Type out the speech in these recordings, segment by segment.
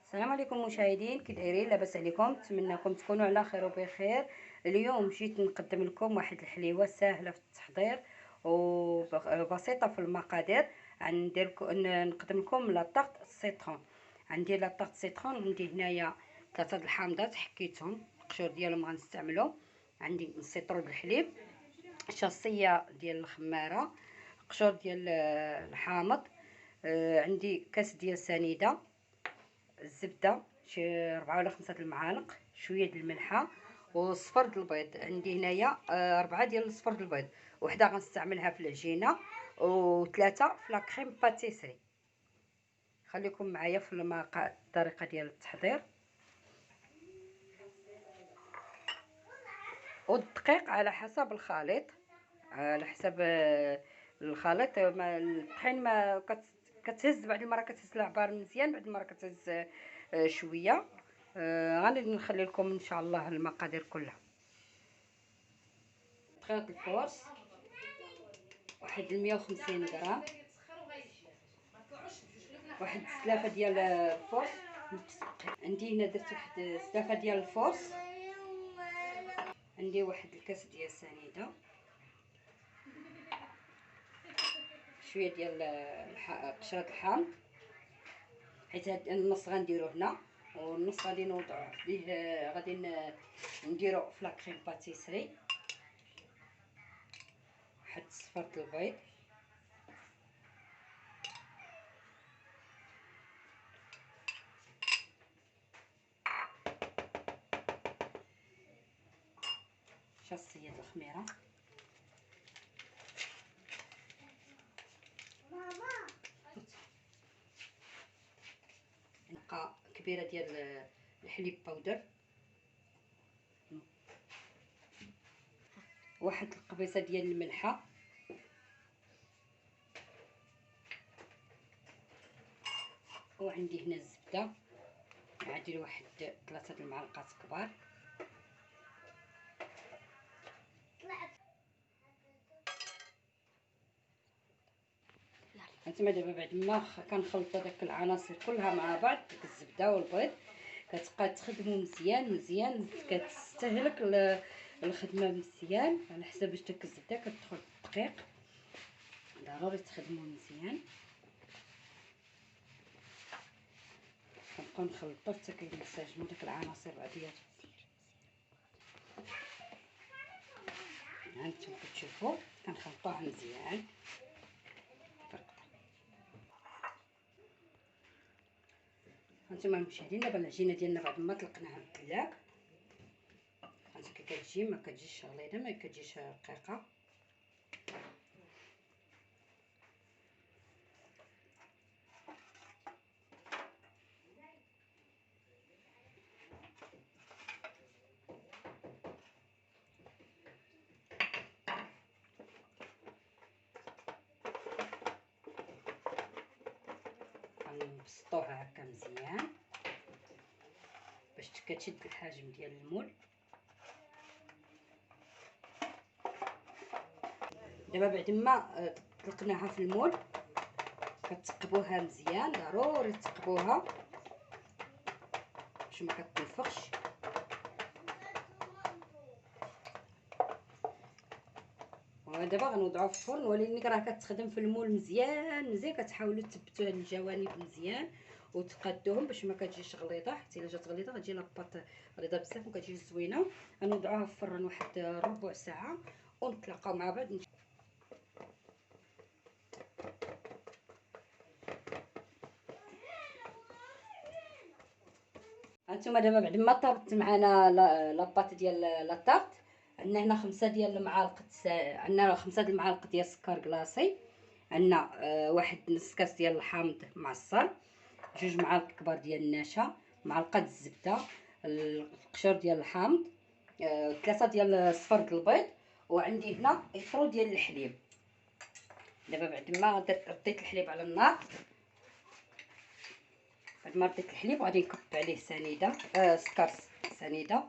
السلام عليكم مشاهدين، كي دايرين؟ لاباس عليكم؟ نتمنىكم تكونوا على خير وبخير. اليوم جيت نقدم لكم واحد الحليوه سهله في التحضير وبسيطه في المقادير. نقدم لكم لا طارت السيترون. عندي لا طارت سيترون، عندي هنايا 3 الحامضات حكيتهم، القشور ديالهم غنستعملو. عندي السيترون بالحليب، شاصيه ديال الخماره، قشور ديال الحامض. عندي كاس ديال سنيده، الزبده شي 4 ولا 5 المعالق، شويه ديال الملحه، وصفر د البيض. عندي هنايا 4 ديال الصفر د البيض، وحده غنستعملها في العجينه وثلاثه في لا كريم باتيسري. خليكم معايا في الطريقه ديال التحضير. والدقيق على حسب الخليط، على حسب الخليط. الطحين ما كتهز، بعد المره كتهز العبار مزيان، بعد المره كتهز شويه. غادي نخلي لكم ان شاء الله المقادير كلها. خيط الفورس واحد 150 غرام، واحد سلافه ديال الفورس. عندي هنا درت واحد سلافه ديال الفورس. عندي واحد الكاس ديال سنيده، شويه ديال قشره الحامض، حيت هاد النص غنديرو هنا والنص غادي نوضعوه فيه، غادي نديرو في لا كريم باتيسري. واحد صفر د البيض، شاصيه د الخميره، نقا كبيره ديال الحليب باودر، واحد القبيصه ديال الملحه، وعندي هنا الزبده، غادير واحد 3 المعالق كبار. هانتوما دابا بعد ما كنخلطوا داك العناصر كلها مع بعض، ديك الزبده والبيض، كتبقى تخدموا مزيان مزيان، كتستهلك الخدمه مزيان على حسب باش داك الزبده كتدخل الدقيق. ضروري تخدموه مزيان، كنبقاو نخلطوا حتى كينسجموا داك العناصر بعضياتهم. هانتوما كتشوفوا كنخلطوه مزيان. هانتوما المشاهدين، دابا العجينه ديالنا بعد ما طلقناها من الثلاج، هانتوما كتجي ما كتجيش غليظه، ما كتجيش رقيقه. غنبسطوها هكا مزيان باش كتشد الحجم ديال المول. دابا بعد ما طلقناها في المول كتقبوها مزيان، ضروري تقبوها باش ما كتنفخش. ودابا غنوضعوها في الفرن، ولكن راه كتخدم في المول مزيان مزيان. كتحاولوا تثبتوا هاد الجوانب مزيان وتقادوهم باش ما كتجيش غليظه، حتى الا جات غليظه غتجي لاباط غليظه بزاف وكتجي زوينه. غنوضعوها في الفرن واحد ربع ساعه ونتلاقاو مع بعض. هانتوما دابا بعد ما طابت معنا لاباط ديال لاطارت، عندنا هنا 5 ديال المعالق عندنا 5 د المعالق ديال السكر كلاصي، عندنا واحد نص كاس ديال الحامض معصر، 2 معالق كبار ديال النشا، معلقه الزبده، القشور ديال الحامض، 3 ديال الصفر د البيض، وعندي هنا يترو ديال الحليب. دابا بعد ما رديت الحليب على النار، بعد ما رديت الحليب غادي نكب عليه سنيده سكر سنيده،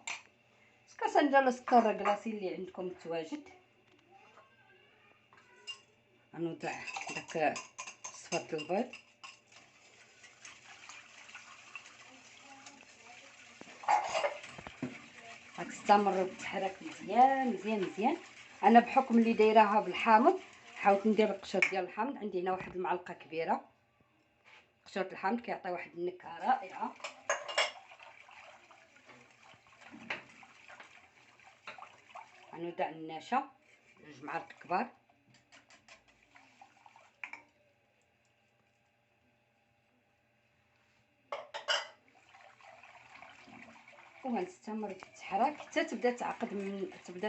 سكر سنيده ولا سكر كلاصي اللي عندكم متواجد. غنوضع داك الصفر د البيض، غتستمر تتحرك مزيان مزيان مزيان. انا بحكم اللي دايراها بالحامض حاولت ندير القشر ديال الحامض. عندي هنا واحد المعلقه كبيره قشر الحامض، كيعطي واحد النكهه رائعه. غنوضع النشا 2 معالق كبار، وغنستمر تتحرك حتى تبدا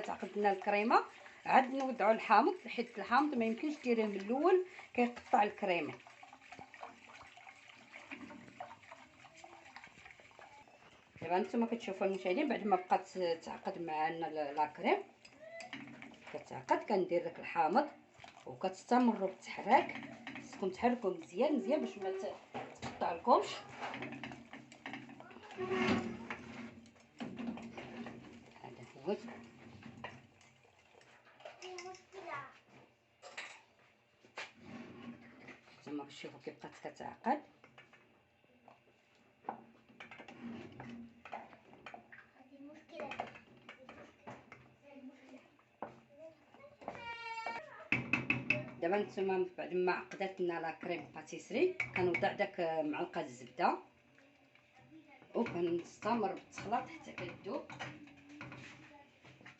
تعقد لنا الكريمه. عاد نوضعوا الحامض، حيت الحامض ما يمكنش ديريه من الاول كيقطع الكريمه. دابا نتوما كتشوفوا المشاهدين بعد ما بقات تعقد معنا لا كريم كتعقد، كندير داك الحامض وكتستمروا بالتحراك. خصكم تحركوا مزيان مزيان باش ما تقطع لكمش. هذا هو نتوما كتشوفوا كيف بقات كتعقد. دابا نتوما بعد ما عقدت لنا لا كريم باتيسري كنوضع داك معلقه الزبده وكنستمر بالتخلاط حتى كتذوب.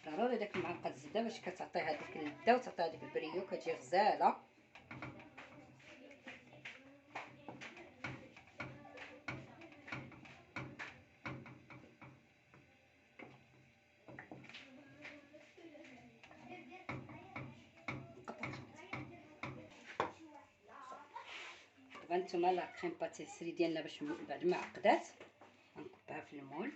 ضروري داك معلقه الزبده باش كتعطي هذيك اللذه وتعطي هذيك البريو، كتجي غزاله. دابا نتوما لا كريم باتيسري ديالنا باش بعد ما عقدات غنكبها في المول.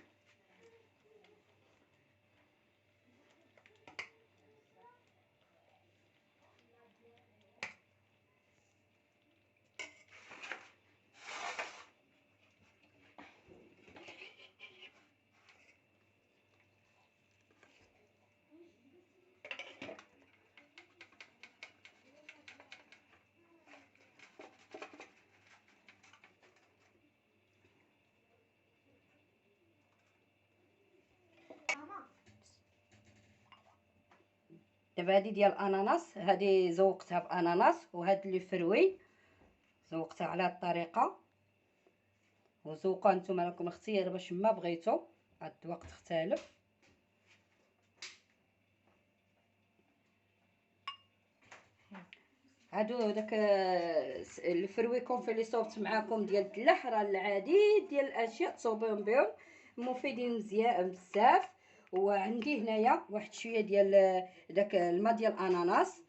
دابا هادي ديال الاناناس، هادي زوقتها باناناس، وهاد اللي فروي زوقتها على هاد الطريقه. وزوقوها نتوما لكم الاختيار باش ما بغيتو، هاد الذوق تختلف. هادو داك الفروي كونفي لي صوبت معاكم ديال الدلاح راه العديد ديال الاشياء تصوبيهم بهم مفيدين مزيان بزاف. وعندي هنايا واحد شويه ديال داك الماء ديال الاناناس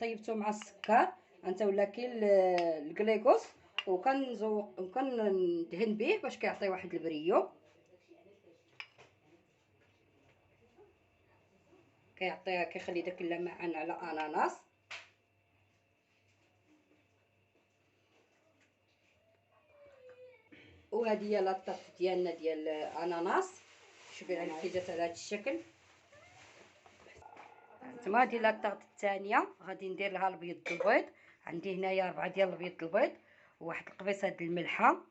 طيبته مع السكر انت ولا كاين الكليكوس، وكنزوق وكندهن به باش كيعطي واحد البريو، كيخلي داك اللمعان على اناناس. وهذه هي لاطاط ديالنا ديال الاناناس. شوفي راه كي جات على هذا الشكل. نتوما هذه لاطاط الثانيه غادي ندير لها البيض البيض. عندي هنايا 4 ديال البيض البيض وواحد القبيصه ديال الملحه،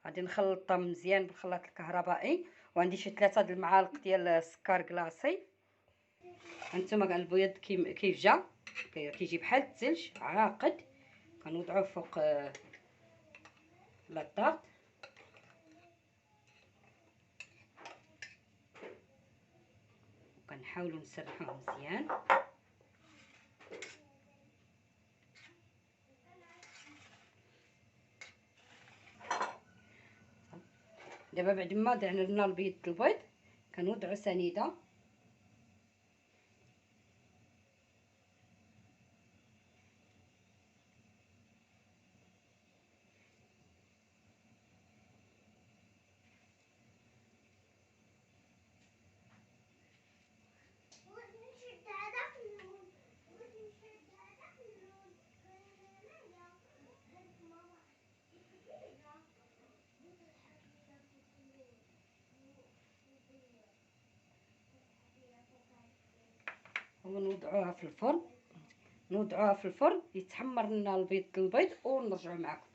غادي نخلطهم مزيان بالخلاط الكهربائي. وعندي شي 3 د المعالق ديال السكر كلاصي. هانتوما البيض كيف جا كيجي بحال الثلج عاقد، كنوضعوه فوق لاطاط. كنحاولوا نسرحوه مزيان. دابا بعد ما درنا لنا البيض كنوضعوا سنيده ونوضعوها في الفرن. يتحمر لنا البيض ونرجعوا معكم.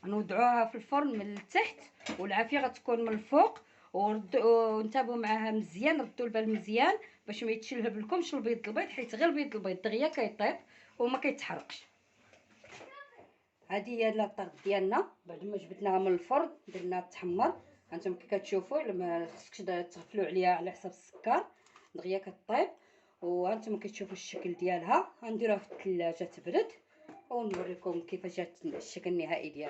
نوضعوها في الفرن من التحت والعافيه غتكون من الفوق، وانتبهوا معاها مزيان، ردوا البال مزيان باش ما يتشلهب لكمش البيض حيت غير البيض دغيا كيطيب وما كيتحرقش. هذه هي لاطاط ديالنا بعد ما جبدناها من الفرن درناها تحمر. هانتوما كي كتشوفوا ما خصكش تغفلوا عليها على حساب السكر، دغيا كطيب. وهانتوما كتشوفوا الشكل ديالها. غنديروها في الثلاجه تبرد ونوريكم كيفاش جات الشكل النهائي ديالها.